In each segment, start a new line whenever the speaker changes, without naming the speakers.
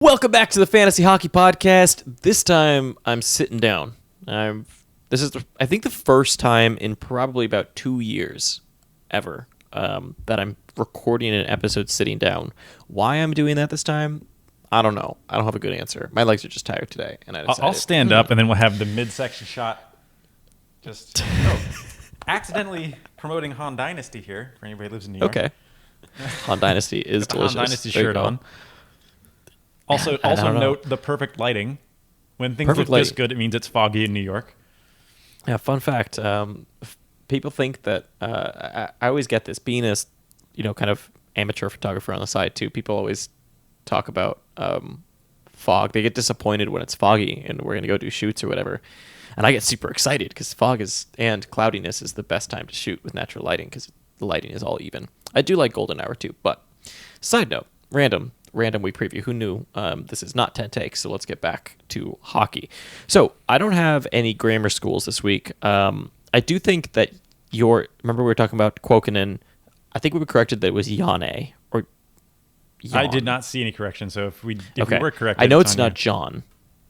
Welcome back to the Fantasy Hockey Podcast. This time I'm sitting down. This is, I think, the first time in probably about 2 years ever that I'm recording an episode sitting down. Why I'm doing that this time, I don't know. I don't have a good answer. My legs are just tired today, and I decided,
I'll stand up, and then we'll have the midsection shot. Just accidentally promoting Han Dynasty here for anybody who lives in New York.
Okay. Han Dynasty is delicious.
Han Dynasty
There you
shirt
go.
on. Also
don't know.
note the perfect lighting. When things
Perfect
look this
lighting.
good, it means it's foggy in New York.
Yeah, fun fact. People think that I always get this being a kind of amateur photographer on the side too. People always talk about fog. They get disappointed when it's foggy and we're gonna go do shoots or whatever. And I get super excited because and cloudiness is the best time to shoot with natural lighting because the lighting is all even. I do like golden hour too. But side note, random week preview. Who knew? This is not 10 takes, so let's get back to hockey. So I don't have any grammar schools this week. I do think that remember we were talking about Quokkanen. I think we were corrected that it was Yane or Jan.
I did not see any correction, so if we
Okay.
were corrected,
I know it's
on
not
you.
John.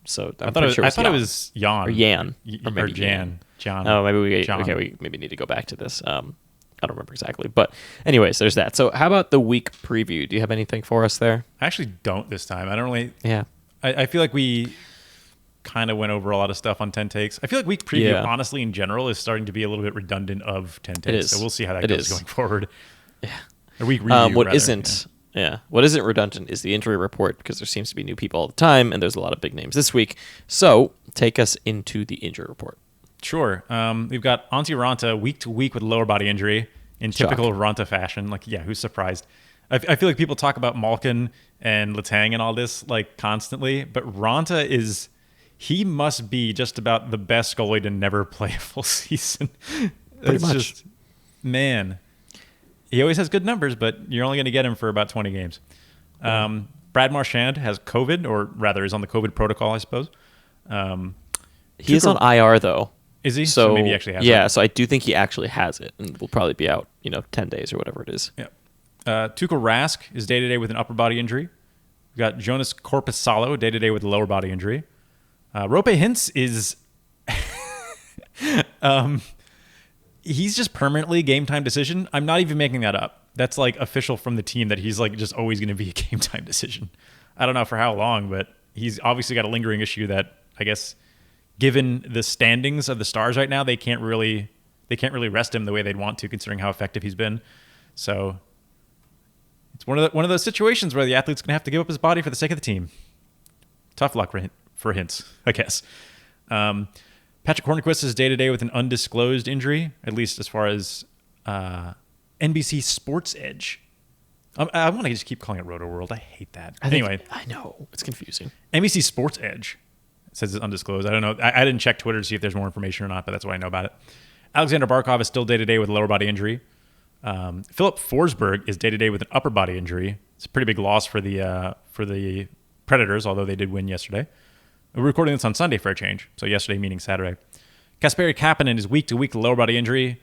So
I thought it was Jan
or Yan
or
maybe
Jan. John.
Oh, maybe
John.
we maybe need to go back to this. I don't remember exactly, but anyways, there's that. So how about the week preview? Do you have anything for us there?
I actually don't this time. I don't really.
Yeah.
I feel like we kind of went over a lot of stuff on 10 takes. I feel like week preview,
Yeah.
honestly, in general, is starting to be a little bit redundant of 10 takes.
It is.
So we'll see how that
It
goes
is.
going forward.
Yeah.
Or week review,
What
rather.
isn't what isn't redundant is the injury report because there seems to be new people all the time and there's a lot of big names this week. So take us into the injury report.
Sure. We've got Antti Ranta week to week with lower body injury in typical Ranta fashion. Like, yeah, who's surprised? I feel like people talk about Malkin and Letang and all this like constantly, but Ranta he must be just about the best goalie to never play a full season.
Pretty much.
Just, man, he always has good numbers, but you're only going to get him for about 20 games. Brad Marchand has COVID, or rather is on the COVID protocol, I suppose.
He is on IR though.
Is he? So maybe he actually has it.
So I do think he actually has it and will probably be out, 10 days or whatever it is.
Yeah. Tuukka Rask is day-to-day with an upper body injury. We've got Jonas Korpisalo day-to-day with a lower body injury. Roope Hintz is... he's just permanently game-time decision. I'm not even making that up. That's like official from the team that he's like just always going to be a game-time decision. I don't know for how long, but he's obviously got a lingering issue that I guess given the standings of the Stars right now, they can't really rest him the way they'd want to considering how effective he's been. So it's one of those situations where the athlete's going to have to give up his body for the sake of the team. Tough luck for Hintz, I guess. Patrick Hornquist is day-to-day with an undisclosed injury, at least as far as NBC Sports Edge. I want to just keep calling it Roto World. I hate that. Anyway,
I know. It's confusing.
NBC Sports Edge says it's undisclosed. I don't know. I didn't check Twitter to see if there's more information or not, but that's what I know about it. Alexander Barkov is still day-to-day with a lower body injury. Philip Forsberg is day-to-day with an upper body injury. It's a pretty big loss for the Predators, although they did win yesterday. We're recording this on Sunday for a change, so yesterday meaning Saturday. Kasperi Kapanen is week-to-week lower body injury.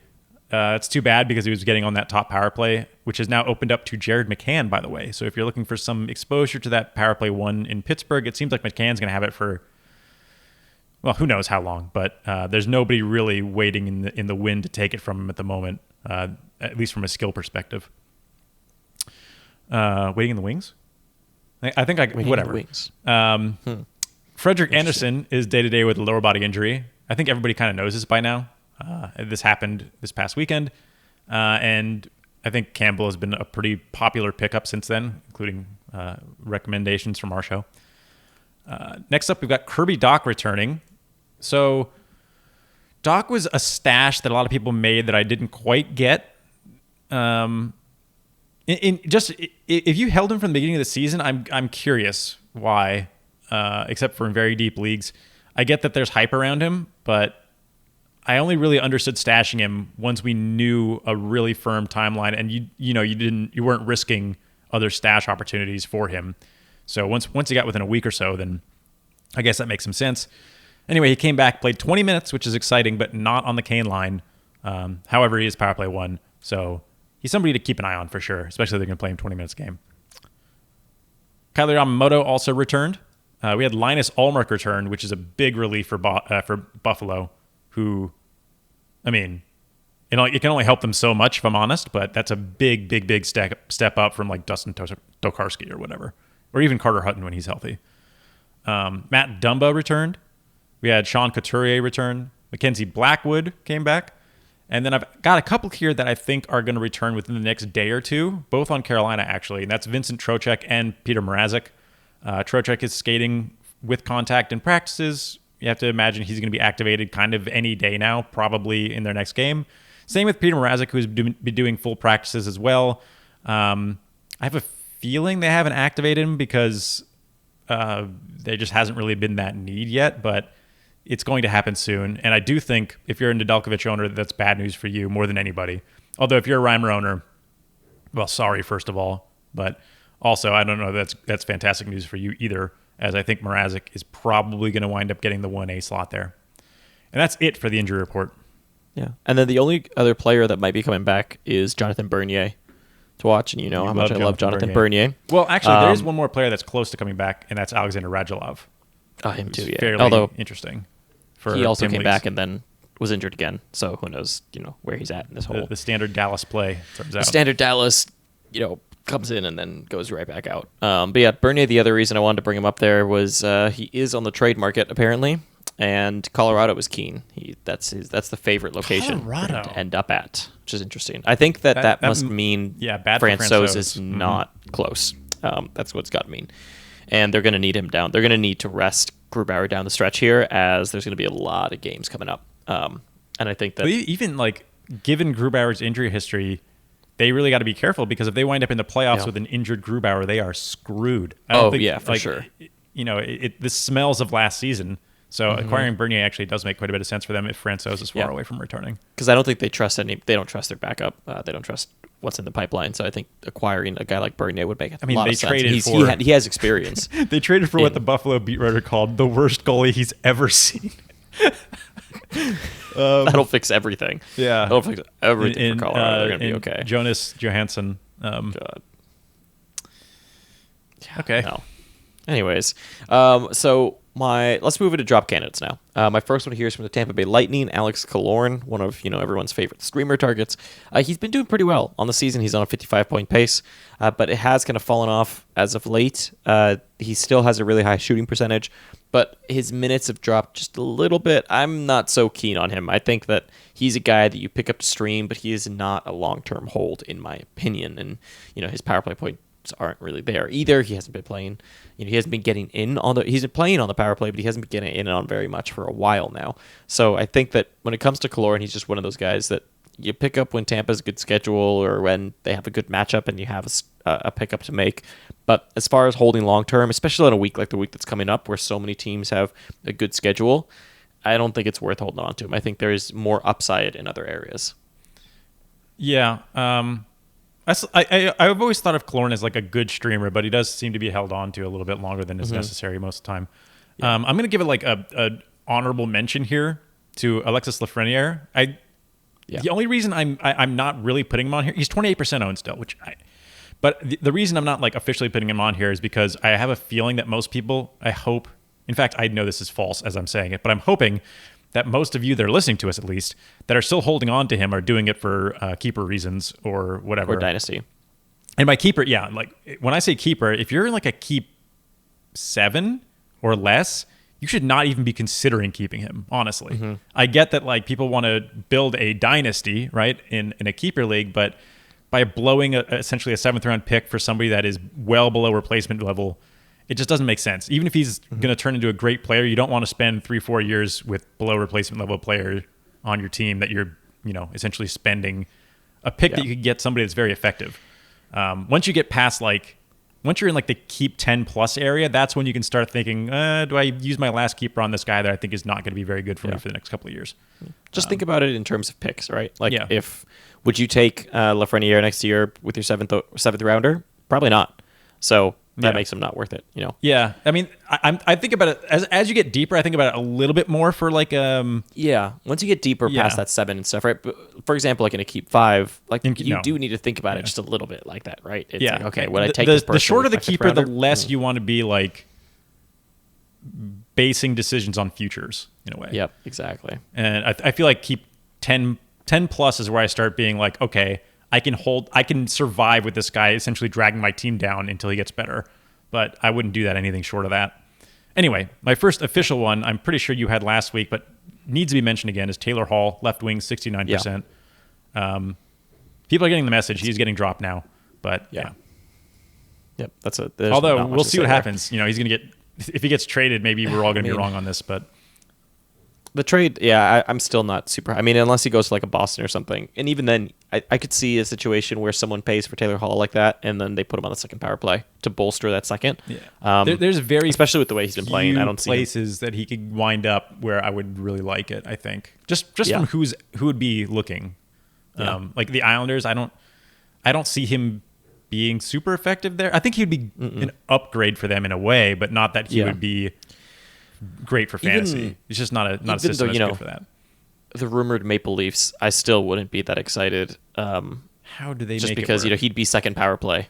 It's too bad because he was getting on that top power play, which has now opened up to Jared McCann, by the way. So if you're looking for some exposure to that power play one in Pittsburgh, it seems like McCann's going to have it for, well, who knows how long. But there's nobody really waiting in the wind to take it from him at the moment, at least from a skill perspective. Waiting in the wings? I think whatever.
Wings.
Frederick Anderson is day-to-day with a lower body injury. I think everybody kind of knows this by now. This happened this past weekend. And I think Campbell has been a pretty popular pickup since then, including recommendations from our show. Next up, we've got Kirby Dach returning. So Dach was a stash that a lot of people made that I didn't quite get. If you held him from the beginning of the season, I'm curious why. Except for in very deep leagues, I get that there's hype around him, but I only really understood stashing him once we knew a really firm timeline, and you weren't risking other stash opportunities for him. So once he got within a week or so, then I guess that makes some sense. Anyway, he came back, played 20 minutes, which is exciting, but not on the Kane line. However, he is power play 1, so he's somebody to keep an eye on for sure, especially if they're going to play him 20 minutes a game. Kyler Yamamoto also returned. We had Linus Ullmark return, which is a big relief for Buffalo, who, I mean, it can only help them so much, if I'm honest, but that's a big step up from like Dustin Tokarski or whatever, or even Carter Hutton when he's healthy. Matt Dumba returned. We had Sean Couturier return. Mackenzie Blackwood came back. And then I've got a couple here that I think are going to return within the next day or two, both on Carolina, actually. And that's Vincent Trocheck and Peter Mrazek. Trocheck is skating with contact in practices. You have to imagine he's going to be activated kind of any day now, probably in their next game. Same with Peter Mrazek, who's been doing full practices as well. I have a feeling they haven't activated him because there just hasn't really been that need yet, but it's going to happen soon. And I do think if you're a Nedeljkovic owner, that's bad news for you more than anybody. Although if you're a Reimer owner, well, sorry, first of all. But also, I don't know that's fantastic news for you either, as I think Mrazek is probably going to wind up getting the 1A slot there. And that's it for the injury report.
Yeah. And then the only other player that might be coming back is Jonathan Bernier to watch. And you know how much I love Jonathan Bernier.
Well, actually, there is one more player that's close to coming back, and that's Alexander Radulov.
Oh, him too, yeah.
Fairly
Although
interesting.
He also came back and then was injured again. So who knows, where he's at in this whole...
The standard Dallas play, turns out.
The standard Dallas, comes in and then goes right back out. But yeah, Bernier, the other reason I wanted to bring him up there was he is on the trade market, apparently. And Colorado was keen. That's the favorite location for him to end up at, which is interesting. I think that must mean
bad
Francouz is not close. That's what's got to mean. And they're going to need him down. They're going to need to rest Grubauer down the stretch here, as there's going to be a lot of games coming up. And I think that...
But even, given Grubauer's injury history, they really got to be careful, because if they wind up in the playoffs with an injured Grubauer, they are screwed.
For sure.
This smells of last season. So acquiring Bernier actually does make quite a bit of sense for them if Francouz is far away from returning.
Because I don't think they don't trust their backup. They don't trust what's in the pipeline. So I think acquiring a guy like Bernier would make a lot of sense. He has experience.
They traded for what the Buffalo beat writer called the worst goalie he's ever seen.
That'll fix everything.
Yeah.
That'll fix everything for Colorado. They're going to be okay.
Jonas Johansson.
God. Yeah,
okay.
No. Anyways, let's move into drop candidates now. My first one here is from the Tampa Bay Lightning, Alex Killorn, one of everyone's favorite streamer targets. He's been doing pretty well on the season. He's on a 55-point pace, but it has kind of fallen off as of late. He still has a really high shooting percentage, but his minutes have dropped just a little bit. I'm not so keen on him. I think that he's a guy that you pick up to stream, but he is not a long-term hold, in my opinion. And his power play points aren't really there either. He hasn't been playing. He hasn't been getting in on he's been playing on the power play, but he hasn't been getting in on very much for a while now. So I think that when it comes to Killorn, he's just one of those guys that you pick up when Tampa's a good schedule or when they have a good matchup and you have a pickup to make. But as far as holding long term, especially on a week like the week that's coming up where so many teams have a good schedule, I don't think it's worth holding on to him. I think there is more upside in other areas.
Yeah. I've always thought of Killorn as like a good streamer, but he does seem to be held on to a little bit longer than is necessary most of the time. Yeah. I'm going to give it like a honorable mention here to Alexis Lafreniere. The only reason I'm not really putting him on here, he's 28% owned still, but the reason I'm not like officially putting him on here is because I have a feeling that most people, I hope, in fact, I know this is false as I'm saying it, but I'm hoping that most of you that are listening to us, at least, that are still holding on to him are doing it for keeper reasons or whatever.
Or dynasty.
And by keeper, yeah, like when I say keeper, if you're in like a keep 7 or less, you should not even be considering keeping him, honestly. I get that like people want to build a dynasty, right, in a keeper league, but by blowing essentially a 7th round pick for somebody that is well below replacement level, it just doesn't make sense. Even if he's going to turn into a great player, you don't want to spend 3-4 years with below replacement level player on your team that you're, essentially spending a pick that you could get somebody that's very effective. Once you get past once you're in like the keep 10 plus area, that's when you can start thinking, do I use my last keeper on this guy that I think is not going to be very good for me for the next couple of years?
Just think about it in terms of picks, right? Would you take Lafreniere next year with your seventh rounder? Probably not. So that
Yeah.
makes him not worth it.
Yeah, I mean, I think about it as you get deeper. I think about it a little bit more for like
Yeah, once you get deeper
Yeah.
past that 7 and stuff, right? But for example, like in a keep 5, like you
no.
do need to think about it just a little bit like that, right? It's
yeah.
like, okay, would I
The-
take
the,
this person?
the shorter
with
the
my fifth
keeper, the
rounder?
less you want to be like basing decisions on futures in a way.
Yep, exactly.
And I feel like keep 10 plus is where I start being like, okay, I can survive with this guy essentially dragging my team down until he gets better. But I wouldn't do that anything short of that. Anyway, my first official one, I'm pretty sure you had last week, but needs to be mentioned again, is Taylor Hall, left wing, 69%. People are getting the message. He's getting dropped now. But yeah.
Yep, there's
Although
not much
we'll
to
see
say
what
there.
happens. He's going to get, if he gets traded, maybe we're all going to be
mean-
wrong on this. But
The trade, I'm still not super. I mean, unless he goes to like a Boston or something, and even then, I could see a situation where someone pays for Taylor Hall like that, and then they put him on the second power play to bolster that second.
yeah, there's very
especially with the way he's been playing.
few
I don't see him.
places that he could wind up where I would really like it. I think just
Yeah.
from who would be looking,
Yeah.
like the Islanders. I don't see him being super effective there. I think he'd be an upgrade for them in a way, but not that he
Yeah.
would be great for fantasy. It's just not a
even
system
though,
that's good for that.
The rumored Maple Leafs, I still wouldn't be that excited.
How do they
Just
make
because
it work?
he'd be second power play.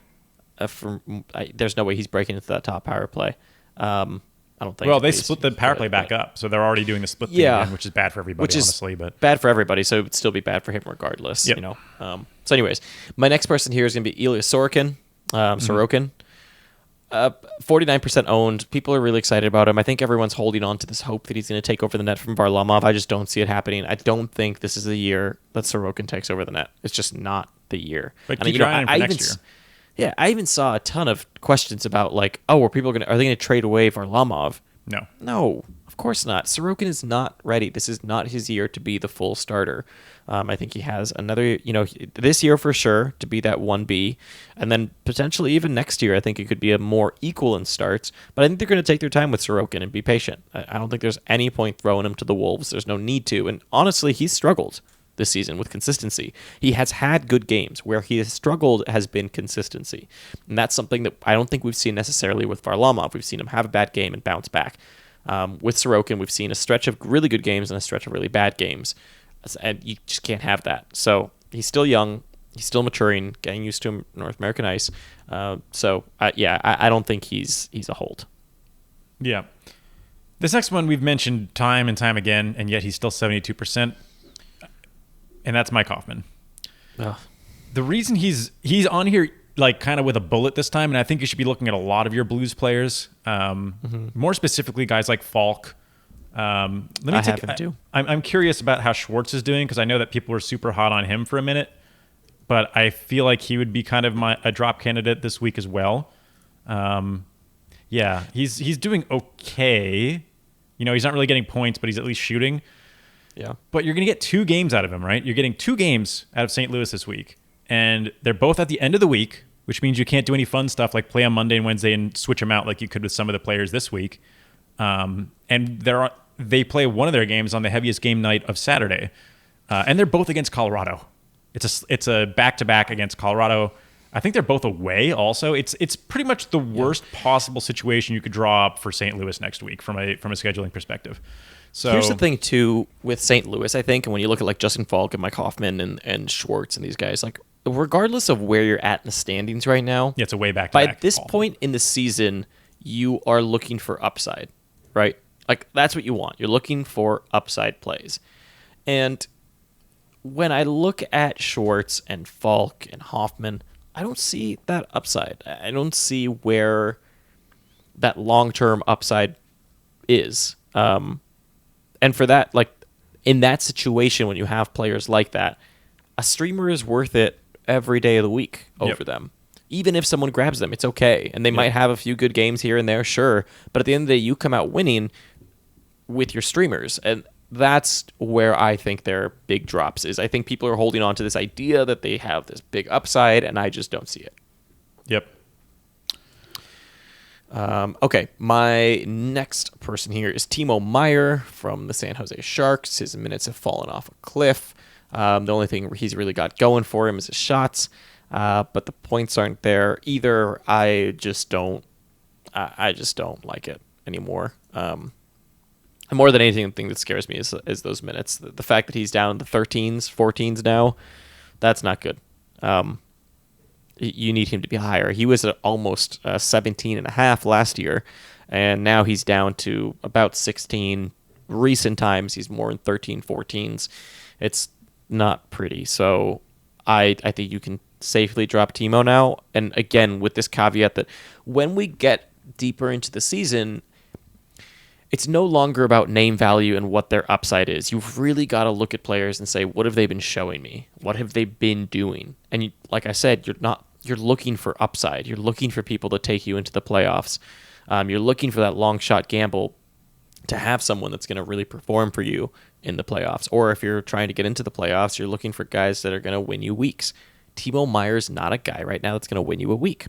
There's no way he's breaking into that top power play. I don't think.
Well, they
he's-
split the power play back
but-
up, so they're already doing the split thing
Yeah.
again, which is bad for everybody,
which is
honestly. But
bad for everybody, so it would still be bad for him regardless.
Yep.
So, anyways, my next person here is going to be Ilya Sorokin. Sorokin, 49% owned. People are really excited about him. I think everyone's holding on to this hope that he's going to take over the net from Varlamov. I just don't see it happening. I don't think this is the year that Sorokin takes over the net. It's just not the year.
But
And,
keep your eye on him for
I
next
even
year.
Yeah, I even saw a ton of questions about like, oh, are they going to trade away Varlamov?
no,
No, of course not. Sorokin is not ready. This is not his year to be the full starter. I think he has another, this year for sure to be that 1B, and then potentially even next year. I think it could be a more equal in starts. But I think they're going to take their time with Sorokin and be patient. I don't think there's any point throwing him to the Wolves. There's no need to. And honestly, he's struggled this season with consistency. He has had good games. Where he has struggled has been consistency. And that's something that I don't think we've seen necessarily with Varlamov. We've seen him have a bad game and bounce back. With Sorokin, we've seen a stretch of really good games and a stretch of really bad games. And you just can't have that. So he's still young. He's still maturing, getting used to North American ice. I don't think he's a hold.
yeah. This next one we've mentioned time and time again, and yet he's still 72%, and that's Mike Hoffman.
Ugh.
The reason he's on here like kind of with a bullet this time, and I think you should be looking at a lot of your Blues players, more specifically guys like Falk. Let me
I have him too.
I'm curious about how Schwartz is doing because I know that people were super hot on him for a minute, but I feel like he would be kind of a drop candidate this week as well. Yeah, he's doing okay. He's not really getting points, but he's at least shooting.
Yeah.
But you're going to get 2 games out of him, right? You're getting 2 games out of St. Louis this week. And they're both at the end of the week, which means you can't do any fun stuff like play on Monday and Wednesday and switch them out like you could with some of the players this week. And they play one of their games on the heaviest game night of Saturday. And they're both against Colorado. It's a back-to-back against Colorado. I think they're both away also. It's pretty much the worst possible situation you could draw up for St. Louis next week from a scheduling perspective. So
Here's the thing too with St. Louis, I think, and when you look at like Justin Falk and Mike Hoffman and Schwartz and these guys, like regardless of where you're at in the standings right now,
yeah, it's a way back.
by this point in the season, you are looking for upside, right? Like that's what you want. You're looking for upside plays. And when I look at Schwartz and Falk and Hoffman, I don't see that upside. I don't see where that long-term upside is. And for that, like in that situation, when you have players like that, a streamer is worth it every day of the week over them. Even if someone grabs them, it's okay. And they might have a few good games here and there, sure. But at the end of the day, you come out winning with your streamers. And that's where I think their big drops is. I think people are holding on to this idea that they have this big upside, and I just don't see it.
Yep.
Okay, my next person here is Timo Meyer from the San Jose Sharks. His minutes have fallen off a cliff. The only thing he's really got going for him is his shots, but the points aren't there either. I just don't I just don't like it anymore. And more than anything, the thing that scares me is those minutes. The fact that he's down in the 13s, 14s now, that's not good. You need him to be higher. He was at almost 17 and a half last year, and now he's down to about 16. Recent times, he's more in 13, 14s. It's not pretty. So I think you can safely drop Timo now. And again, with this caveat that when we get deeper into the season, it's no longer about name value and what their upside is. You've really got to look at players and say, what have they been showing me? What have they been doing? And like I said, you're looking for upside. You're looking for people to take you into the playoffs. You're looking for that long shot gamble to have someone that's going to really perform for you in the playoffs. Or if you're trying to get into the playoffs, you're looking for guys that are going to win you weeks. Timo Meyer's not a guy right now that's going to win you a week.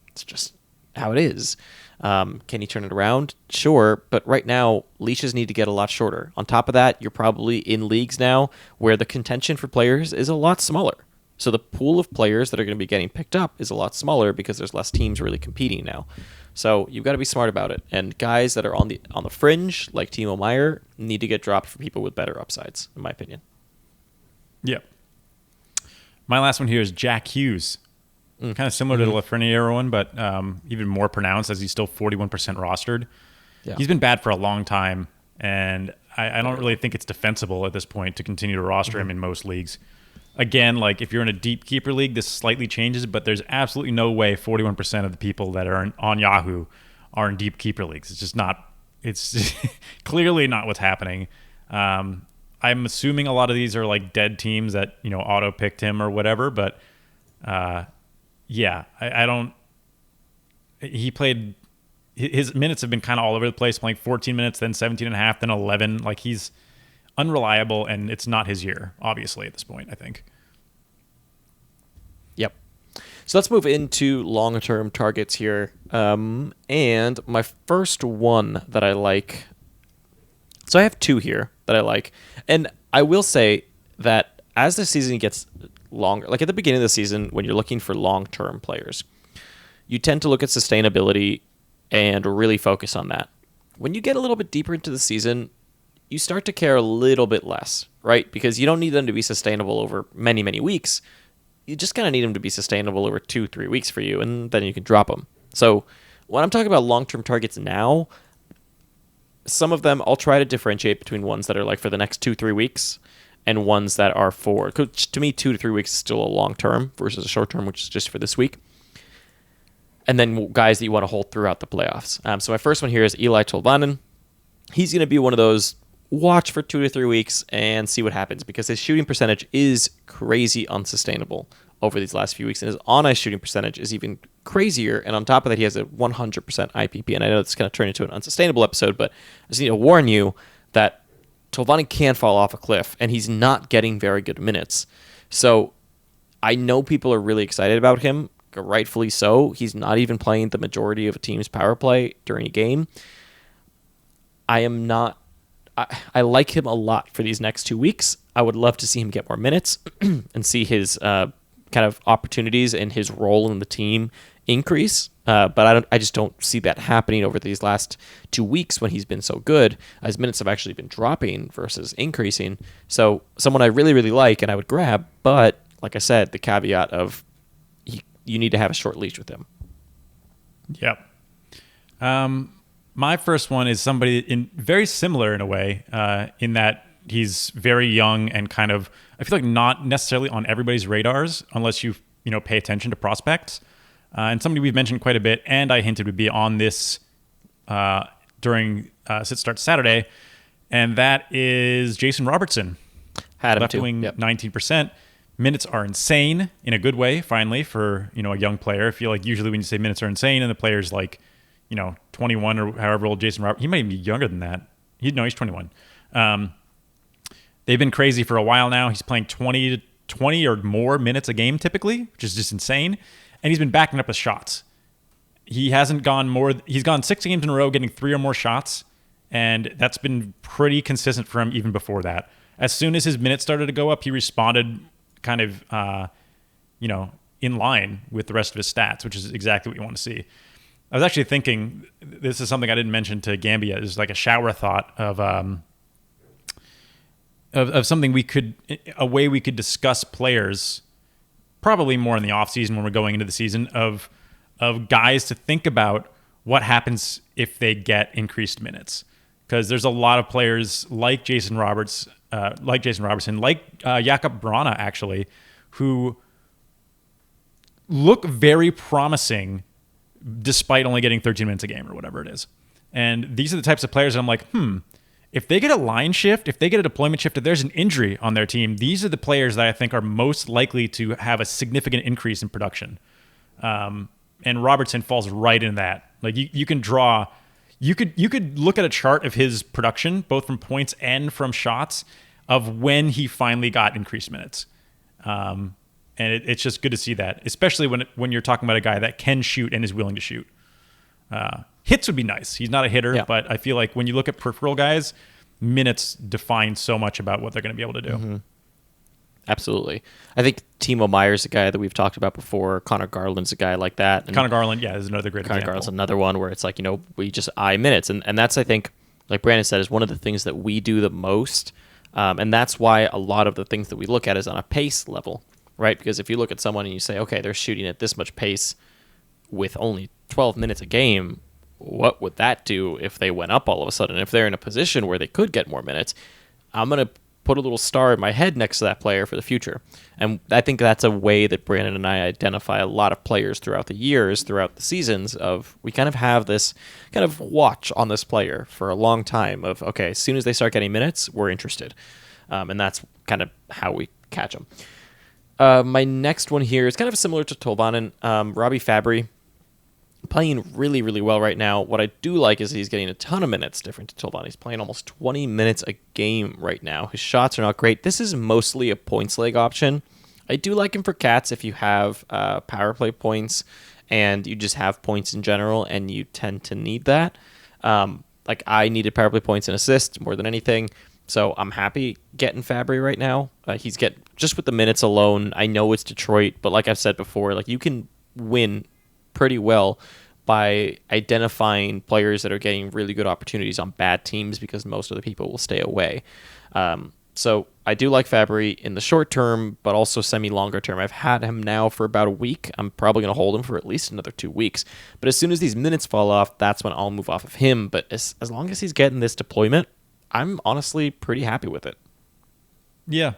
It's just how it is. Can he turn it around? Sure, but right now, leashes need to get a lot shorter. On top of that, you're probably in leagues now where the contention for players is a lot smaller. So the pool of players that are going to be getting picked up is a lot smaller because there's less teams really competing now. So you've got to be smart about it. And guys that are on the fringe, like Timo Meyer, need to get dropped for people with better upsides, in my opinion.
Yep. My last one here is Jack Hughes. Kind of similar to the Lafreniere one, but even more pronounced as he's still 41% rostered. Yeah. He's been bad for a long time, and I don't really think it's defensible at this point to continue to roster him in most leagues. Again, like if you're in a deep keeper league, this slightly changes, but there's absolutely no way 41% of the people that are on Yahoo are in deep keeper leagues. It's just not. It's clearly not what's happening. I'm assuming a lot of these are like dead teams that auto picked him or whatever, but. Yeah, I don't. He played. His minutes have been kind of all over the place, playing 14 minutes, then 17 and a half, then 11. Like he's unreliable, and it's not his year, obviously, at this point, I think.
Yep. So let's move into long-term targets here. And my first one that I like. So I have two here that I like, and I will say that as the season gets longer, like at the beginning of the season, when you're looking for long-term players, you tend to look at sustainability and really focus on that. When you get a little bit deeper into the season, you start to care a little bit less, right? Because you don't need them to be sustainable over many, many weeks. You just kind of need them to be sustainable over 2-3 weeks for you, and then you can drop them. So when I'm talking about long-term targets now, some of them I'll try to differentiate between ones that are like for the next 2-3 weeks and ones that are for, to me, 2 to 3 weeks is still a long term versus a short term, which is just for this week. And then guys that you want to hold throughout the playoffs. So my first one here is Eli Tolvanen. He's going to be one of those watch for 2 to 3 weeks and see what happens because his shooting percentage is crazy unsustainable over these last few weeks. And his on-ice shooting percentage is even crazier. And on top of that, he has a 100% IPP. And I know it's going to turn into an unsustainable episode, but I just need to warn you that Tolvanen can fall off a cliff, and he's not getting very good minutes. So I know people are really excited about him, rightfully so. He's not even playing the majority of a team's power play during a game. I am not. I like him a lot for these next 2 weeks. I would love to see him get more minutes and see his kind of opportunities and his role in the team increase. But I just don't see that happening over these last 2 weeks when he's been so good. His minutes have actually been dropping versus increasing. So someone I really, really like and I would grab. But like I said, the caveat of you need to have a short leash with him.
Yep. My first one is somebody very similar in a way, in that he's very young and kind of, I feel like not necessarily on everybody's radars unless you pay attention to prospects. And somebody we've mentioned quite a bit, and I hinted would be on this during Sit Start Saturday, and that is Jason Robertson.
Had him
left
too.
wing,
Yep.
19%. Minutes are insane in a good way, finally, for a young player. I feel like usually when you say minutes are insane and the player's like 21 or however old Jason Robertson, he might even be younger than that. He's 21. They've been crazy for a while now. He's playing 20 or more minutes a game typically, which is just insane. And he's been backing up his shots. He hasn't gone more. He's gone 6 games in a row getting 3 or more shots, and that's been pretty consistent for him even before that. As soon as his minutes started to go up, he responded kind of, in line with the rest of his stats, which is exactly what you want to see. I was actually thinking, this is something I didn't mention to Gambia. It's like a shower thought of something a way we could discuss players, probably more in the off season when we're going into the season, of guys to think about what happens if they get increased minutes. Because there's a lot of players like Jason Robertson, like Jakob Brana actually, who look very promising despite only getting 13 minutes a game or whatever it is. And these are the types of players that I'm like, if they get a line shift, if they get a deployment shift, if there's an injury on their team, these are the players that I think are most likely to have a significant increase in production. And Robertson falls right in that. Like you could look at a chart of his production, both from points and from shots, of when he finally got increased minutes. And it's just good to see that, especially when you're talking about a guy that can shoot and is willing to shoot. Hits would be nice. He's not a hitter, but I feel like when you look at peripheral guys, minutes define so much about what they're going to be able to do.
Mm-hmm. Absolutely. I think Timo Meyer's a guy that we've talked about before. Connor Garland's a guy like that.
And Connor Garland, is another great example.
Connor Garland's another one where it's like, we just eye minutes. And that's, I think, like Brandon said, is one of the things that we do the most. And that's why a lot of the things that we look at is on a pace level, right? Because if you look at someone and you say, okay, they're shooting at this much pace with only 12 minutes a game, what would that do if they went up all of a sudden? If they're in a position where they could get more minutes, I'm going to put a little star in my head next to that player for the future. And I think that's a way that Brandon and I identify a lot of players throughout the years, throughout the seasons, of we kind of have this kind of watch on this player for a long time of, okay, as soon as they start getting minutes, we're interested. And that's kind of how we catch them. My next one here is kind of similar to Tolvanen. Robbie Fabry, playing really, really well right now. What I do like is he's getting a ton of minutes, different to Tolvanen. He's playing almost 20 minutes a game right now. His shots are not great. This is mostly a points leg option. I do like him for Cats if you have power play points and you just have points in general and you tend to need that. Like I needed power play points and assists more than anything. So I'm happy getting Fabry right now. He's just with the minutes alone. I know it's Detroit, but like I've said before, like you can win pretty well by identifying players that are getting really good opportunities on bad teams because most of the people will stay away. So I do like Fabry in the short term, but also semi-longer term. I've had him now for about a week. I'm probably going to hold him for at least another 2 weeks. But as soon as these minutes fall off, that's when I'll move off of him. But as long as he's getting this deployment, I'm honestly pretty happy with it.
Yeah.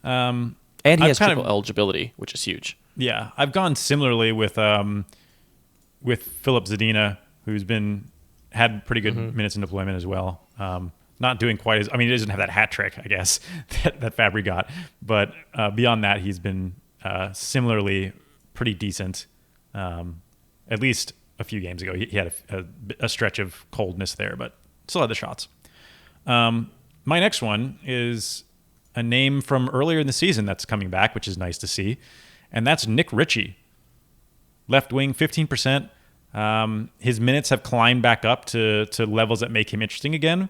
And he has triple eligibility, which is huge.
Yeah. I've gone similarly with Philip Zadina, who's had pretty good minutes in deployment as well. Not doing quite as, he doesn't have that hat trick, I guess, that Fabry got. But beyond that, he's been similarly pretty decent. At least a few games ago, he had a stretch of coldness there, but still had the shots. My next one is a name from earlier in the season that's coming back, which is nice to see. And that's Nick Ritchie. Left wing, 15%. His minutes have climbed back up to levels that make him interesting again.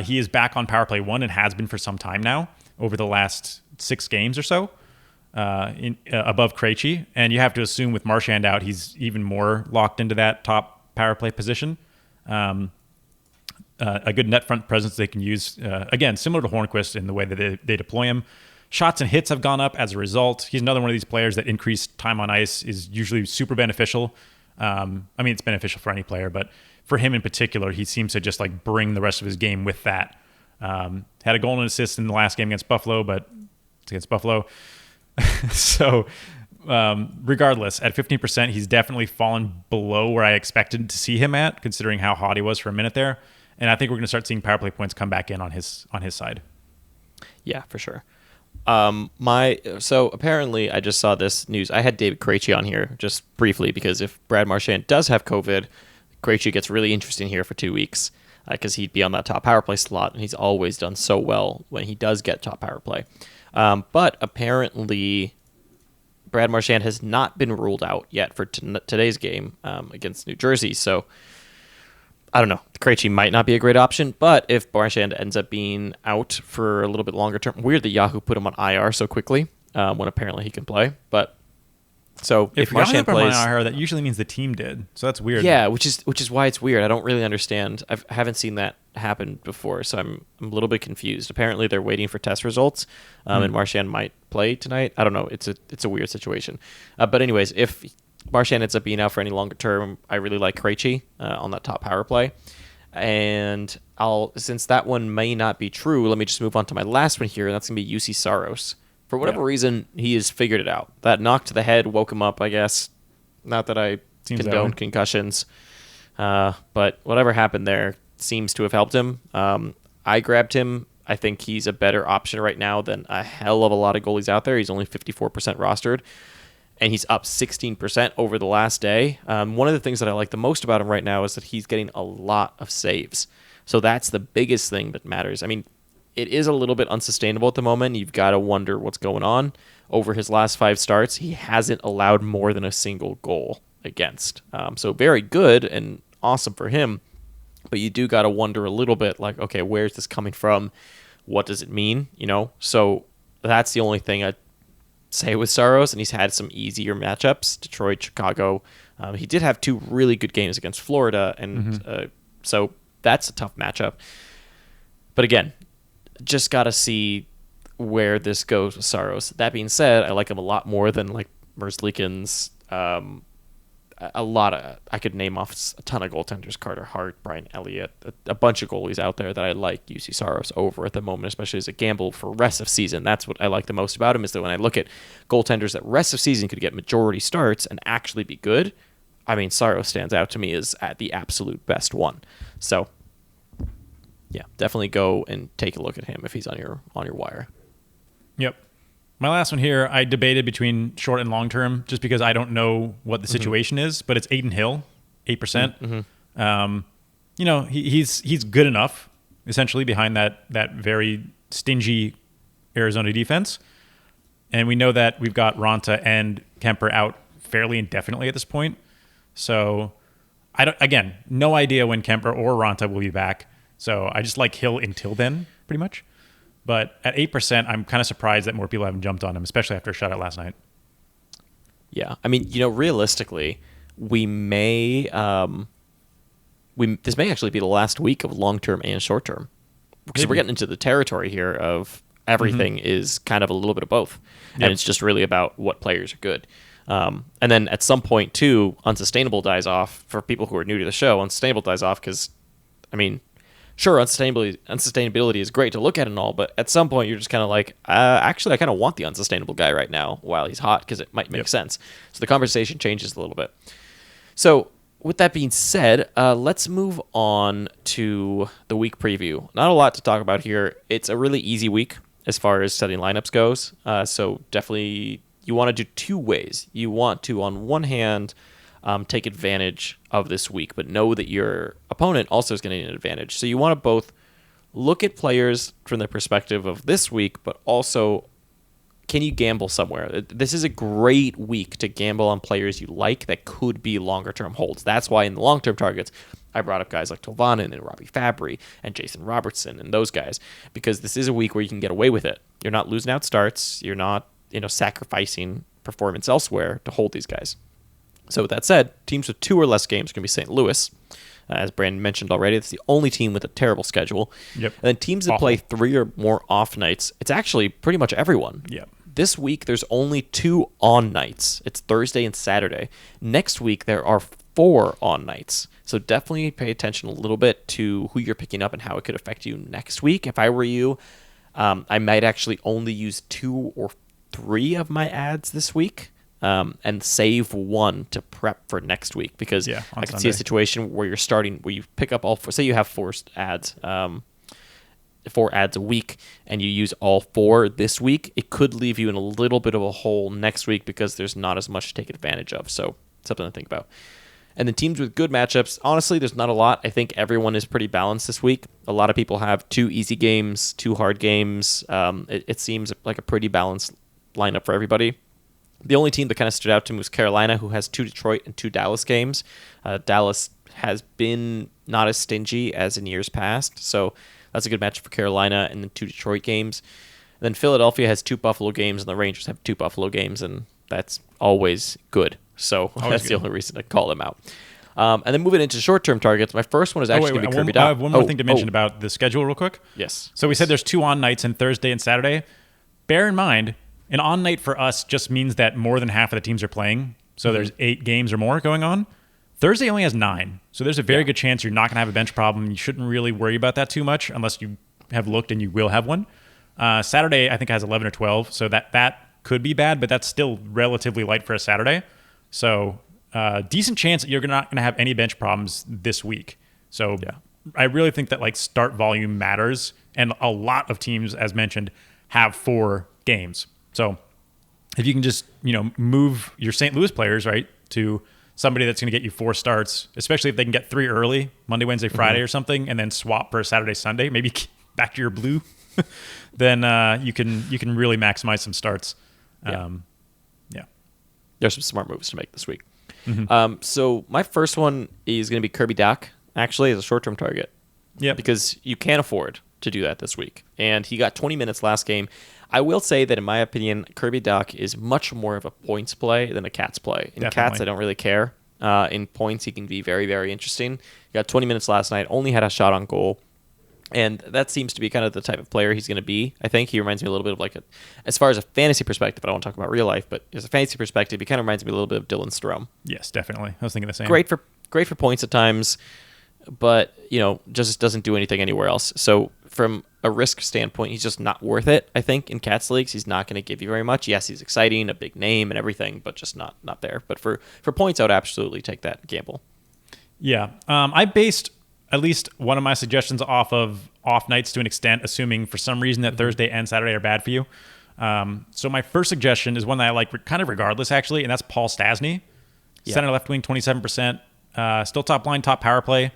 He is back on power play 1 and has been for some time now, over the last 6 games or so, above Krejci. And you have to assume with Marchand out, he's even more locked into that top power play position. A good net front presence they can use. Again, similar to Hornquist in the way that they deploy him. Shots and hits have gone up as a result. He's another one of these players that increased time on ice is usually super beneficial. It's beneficial for any player, but for him in particular, he seems to just like bring the rest of his game with that. Had a goal and assist in the last game against Buffalo, but it's against Buffalo. So regardless, at 15%, he's definitely fallen below where I expected to see him at, considering how hot he was for a minute there. And I think we're going to start seeing power play points come back in on his side.
Yeah, for sure. So apparently I just saw this news. I had David Krejci on here just briefly because if Brad Marchand does have COVID, Krejci gets really interesting here for 2 weeks because he'd be on that top power play slot, and he's always done so well when he does get top power play. But apparently Brad Marchand has not been ruled out yet for today's game against New Jersey. So I don't know. Krejci might not be a great option, but if Marchand ends up being out for a little bit longer term, weird that Yahoo put him on IR so quickly when apparently he can play. But So if
If Yanni
Marchand plays,
Palmayer, that usually means the team did. So that's weird.
yeah, which is why it's weird. I don't really understand. I haven't seen that happen before, so I'm a little bit confused. Apparently, they're waiting for test results, and Marchand might play tonight. I don't know. It's a weird situation. But anyways, if Marchand ends up being out for any longer term, I really like Krejci on that top power play. And since that one may not be true, let me just move on to my last one here, and that's gonna be UC Saros. For whatever reason, he has figured it out. That knock to the head woke him up, I guess. Not that I condone concussions, but whatever happened there seems to have helped him. I grabbed him. I think he's a better option right now than a hell of a lot of goalies out there. He's only 54% rostered, and he's up 16% over the last day. One of the things that I like the most about him right now is that he's getting a lot of saves. So that's the biggest thing that matters. I mean, it is a little bit unsustainable at the moment. You've got to wonder what's going on. Over his last 5 starts, he hasn't allowed more than a single goal against. So very good and awesome for him. But you do got to wonder a little bit, like, okay, where's this coming from? What does it mean? So that's the only thing I'd say with Saros. And he's had some easier matchups, Detroit, Chicago. He did have 2 really good games against Florida. And so that's a tough matchup. But again, just got to see where this goes with Saros. That being said, I like him a lot more than like Merzlikins. I could name off a ton of goaltenders: Carter Hart, Brian Elliott, a bunch of goalies out there that I like UC Saros over at the moment, especially as a gamble for rest of season. That's what I like the most about him, is that when I look at goaltenders that rest of season could get majority starts and actually be good, I mean, Saros stands out to me as at the absolute best one. So yeah, definitely go and take a look at him if he's on your wire.
Yep. My last one here, I debated between short and long term just because I don't know what the situation is, but it's Aiden Hill, 8%. He's good enough, essentially, behind that very stingy Arizona defense. And we know that we've got Ronta and Kemper out fairly indefinitely at this point. So, no idea when Kemper or Ronta will be back. So I just like Hill until then, pretty much. But at 8%, I'm kind of surprised that more people haven't jumped on him, especially after a shutout last night.
Yeah, I mean, realistically, we may this may actually be the last week of long term and short term, because we're getting into the territory here of everything is kind of a little bit of both, and it's just really about what players are good. And then at some point too, unsustainable dies off. For people who are new to the show, unsustainable dies off because, I mean, sure, unsustainability is great to look at and all, but at some point you're just kind of like, actually, I kind of want the unsustainable guy right now while he's hot, because it might make sense. So the conversation changes a little bit. So with that being said, let's move on to the week preview. Not a lot to talk about here. It's a really easy week as far as setting lineups goes. So definitely you want to do 2 ways. You want to, on one hand, take advantage of this week, but know that your opponent also is going to need an advantage. So you want to both look at players from the perspective of this week, but also, can you gamble somewhere? This is a great week to gamble on players you like that could be longer-term holds. That's why in the long-term targets, I brought up guys like Tolvanen and Robbie Fabry and Jason Robertson and those guys, because this is a week where you can get away with it. You're not losing out starts. You're not, sacrificing performance elsewhere to hold these guys. So with that said, teams with 2 or less games are going to be St. Louis. As Brandon mentioned already, it's the only team with a terrible schedule.
Yep.
And then teams that play 3 or more off nights, it's actually pretty much everyone.
Yep.
This week, there's only 2 on nights. It's Thursday and Saturday. Next week, there are 4 on nights. So definitely pay attention a little bit to who you're picking up and how it could affect you next week. If I were you, I might actually only use 2 or 3 of my ads this week. And save 1 to prep for next week, because I can see a situation where where you pick up all 4, say you have 4 ads, 4 ads a week, and you use all 4 this week, it could leave you in a little bit of a hole next week because there's not as much to take advantage of. So something to think about. And then teams with good matchups, honestly, there's not a lot. I think everyone is pretty balanced this week. A lot of people have 2 easy games, 2 hard games. It seems like a pretty balanced lineup for everybody. The only team that kind of stood out to me was Carolina, who has 2 Detroit and 2 Dallas games. Dallas has been not as stingy as in years past, so that's a good match for Carolina, and then 2 Detroit games. And then Philadelphia has 2 Buffalo games, and the Rangers have 2 Buffalo games, and that's always good. So that's the
good.
only reason to call them out. And then moving into short-term targets, my first one is actually going to be Kirby Dach.
I have one more thing to mention about the schedule real quick.
Yes.
So we said there's 2 on nights and Thursday and Saturday. Bear in mind, an on night for us just means that more than half of the teams are playing. So there's 8 games or more going on. Thursday only has 9. So there's a very good chance you're not going to have a bench problem. You shouldn't really worry about that too much unless you have looked and you will have one. Saturday, I think, has 11 or 12. So that could be bad, but that's still relatively light for a Saturday. So decent chance that you're not going to have any bench problems this week. So I really think that like start volume matters. And a lot of teams, as mentioned, have 4 games. So if you can just, move your St. Louis players, right, to somebody that's going to get you 4 starts, especially if they can get 3 early, Monday, Wednesday, Friday or something, and then swap for a Saturday, Sunday, maybe back to your blue, then you can really maximize some starts.
There's some smart moves to make this week. So my first one is going to be Kirby Dach, actually, as a short-term target.
Yeah.
Because you can't afford to do that this week. And he got 20 minutes last game. I will say that, in my opinion, Kirby Dach is much more of a points play than a Cats play. In Cats, I don't really care. In points, he can be very, very interesting. He got 20 minutes last night, only had a shot on goal. And that seems to be kind of the type of player he's going to be. I think he reminds me a little bit of as far as a fantasy perspective, I don't want to talk about real life, but as a fantasy perspective, he kind of reminds me a little bit of Dylan Strome.
Yes, definitely. I was thinking the same.
Great for points at times, but just doesn't do anything anywhere else. So from a risk standpoint, he's just not worth it. I think in Cats leagues, he's not going to give you very much. Yes, he's exciting, a big name and everything, but just not there. But for points, I would absolutely take that gamble.
Yeah, I based at least one of my suggestions off nights to an extent, assuming for some reason that Thursday and Saturday are bad for you. So my first suggestion is one that I like kind of regardless, actually, and that's Paul Stastny. Center left wing, 27%. Still top line, top power play.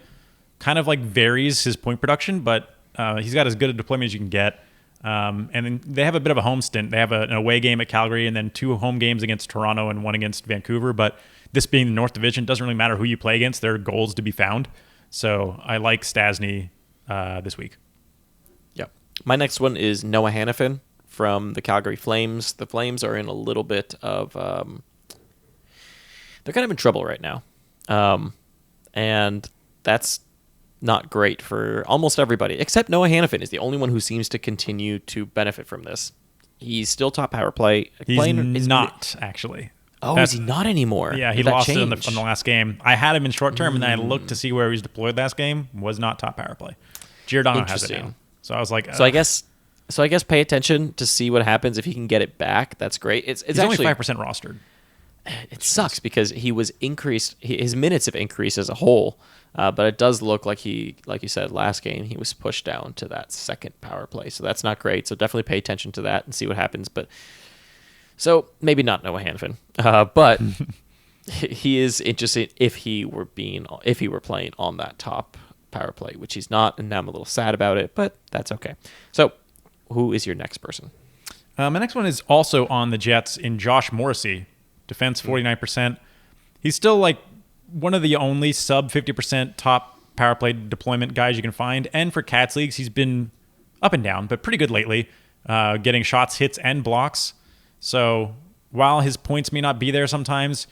Kind of varies his point production, but he's got as good a deployment as you can get. And then they have a bit of a home stint. They have an away game at Calgary and then 2 home games against Toronto and 1 against Vancouver. But this being the North Division, doesn't really matter who you play against. There are goals to be found. So I like Stastny this week.
Yep. My next one is Noah Hanifin from the Calgary Flames. The Flames are in a little bit of they're kind of in trouble right now. And that's not great for almost everybody, except Noah Hanifin is the only one who seems to continue to benefit from this. He's still top power play.
He's not, actually.
Oh, is he not anymore?
Yeah, he lost it on the last game. I had him in short term, and then I looked to see where he was deployed last game. Was not top power play. Giordano has it now. So I was like...
So I guess pay attention to see what happens. If he can get it back, that's great. It's
he's
actually
only 5% rostered.
It sucks because he was increased. His minutes have increased as a whole, but it does look like you said last game, he was pushed down to that second power play. So that's not great. So definitely pay attention to that and see what happens. But so maybe not Noah Hanifin, but he is interesting if he were playing on that top power play, which he's not, and now I'm a little sad about it, but that's okay. So who is your next person?
My next one is also on the Jets in Josh Morrissey. Defense 49%. He's still one of the only sub 50% top power play deployment guys you can find. And for Cats leagues, he's been up and down, but pretty good lately, getting shots, hits, and blocks. So while his points may not be there sometimes,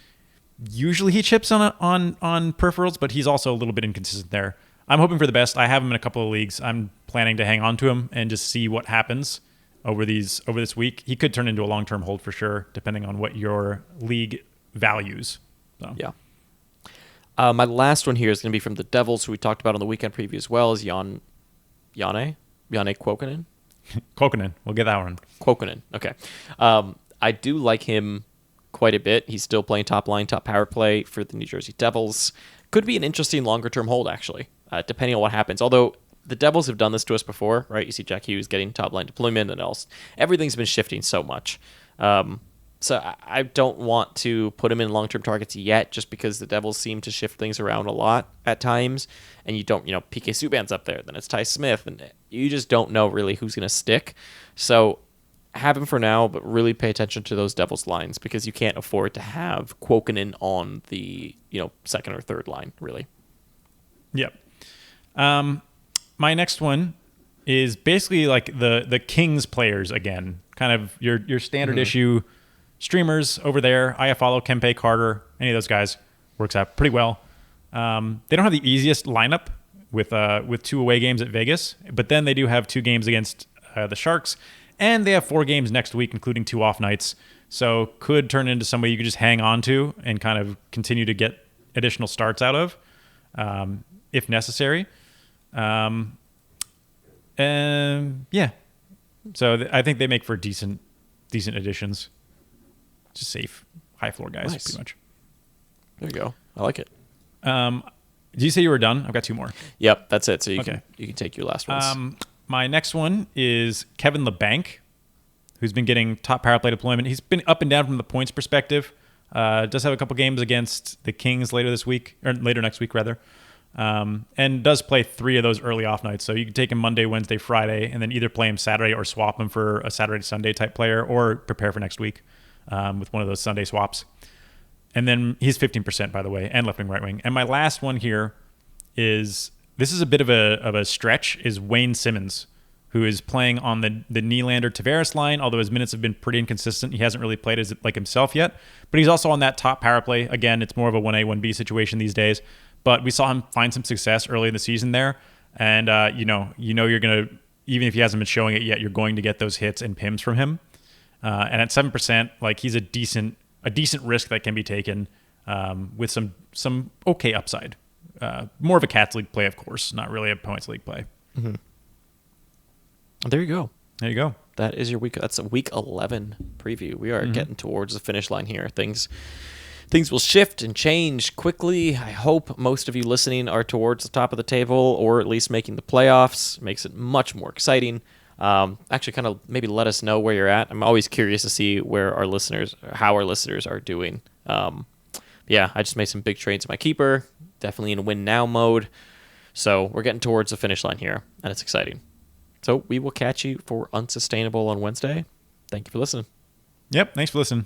usually he chips on peripherals, but he's also a little bit inconsistent there. I'm hoping for the best. I have him in a couple of leagues. I'm planning to hang on to him and just see what happens over this week. He could turn into a long-term hold for sure, depending on what your league values. So.
Yeah. My last one here is going to be from the Devils, who we talked about on the weekend preview as well, is Janne Kuokkanen.
Kuokkanen. We'll get that one.
Kuokkanen. Okay. I do like him quite a bit. He's still playing top line, top power play for the New Jersey Devils. Could be an interesting longer-term hold, actually, depending on what happens. Although the Devils have done this to us before, right? You see Jack Hughes getting top-line deployment and else. Everything's been shifting so much. So I don't want to put him in long-term targets yet just because the Devils seem to shift things around a lot at times. And you don't, PK Subban's up there. Then it's Ty Smith. And you just don't know really who's going to stick. So have him for now, but really pay attention to those Devils lines because you can't afford to have Kuokkanen on the, second or third line, really.
Yep. My next one is basically the Kings players again, kind of your standard issue streamers over there. I follow Kempe, Carter, any of those guys. Works out pretty well. They don't have the easiest lineup with 2 away games at Vegas, but then they do have 2 games against the Sharks, and they have 4 games next week, including 2 off nights. So could turn into somebody you could just hang on to and kind of continue to get additional starts out of, if necessary. And yeah, so I think they make for decent additions. Just safe, high floor guys,
Nice.
pretty much.
There you go. I like it.
Did you say you were done? I've got 2 more.
Yep, that's it. So you
Okay.
can take your last ones.
My next one is Kevin LeBanc, who's been getting top power play deployment. He's been up and down from the points perspective. Does have a couple games against the Kings later next week, rather. And does play 3 of those early off nights. So you can take him Monday, Wednesday, Friday, and then either play him Saturday or swap him for a Saturday, Sunday type player, or prepare for next week with one of those Sunday swaps. And then he's 15%, by the way, and left wing, right wing. And my last one here is, this is a bit of a stretch, is Wayne Simmons, who is playing on the Nylander-Tavares line, although his minutes have been pretty inconsistent. He hasn't really played as like himself yet, but he's also on that top power play. Again, it's more of a 1A, 1B situation these days, but we saw him find some success early in the season there. And, you know you're going to, even if he hasn't been showing it yet, you're going to get those hits and PIMs from him. And at 7%, like, he's a decent risk that can be taken with some okay upside. More of a Cats League play, of course, not really a Points League play.
Mm-hmm. There you go.
There you go.
That is your week. That's a week 11 preview. We are getting towards the finish line here. Things will shift and change quickly. I hope most of you listening are towards the top of the table, or at least making the playoffs. Makes it much more exciting. Actually, kind of maybe let us know where you're at. I'm always curious to see how our listeners are doing. Yeah, I just made some big trades in my keeper. Definitely in win now mode. So we're getting towards the finish line here, and it's exciting. So we will catch you for Unsustainable on Wednesday. Thank you for listening.
Yep. Thanks for listening.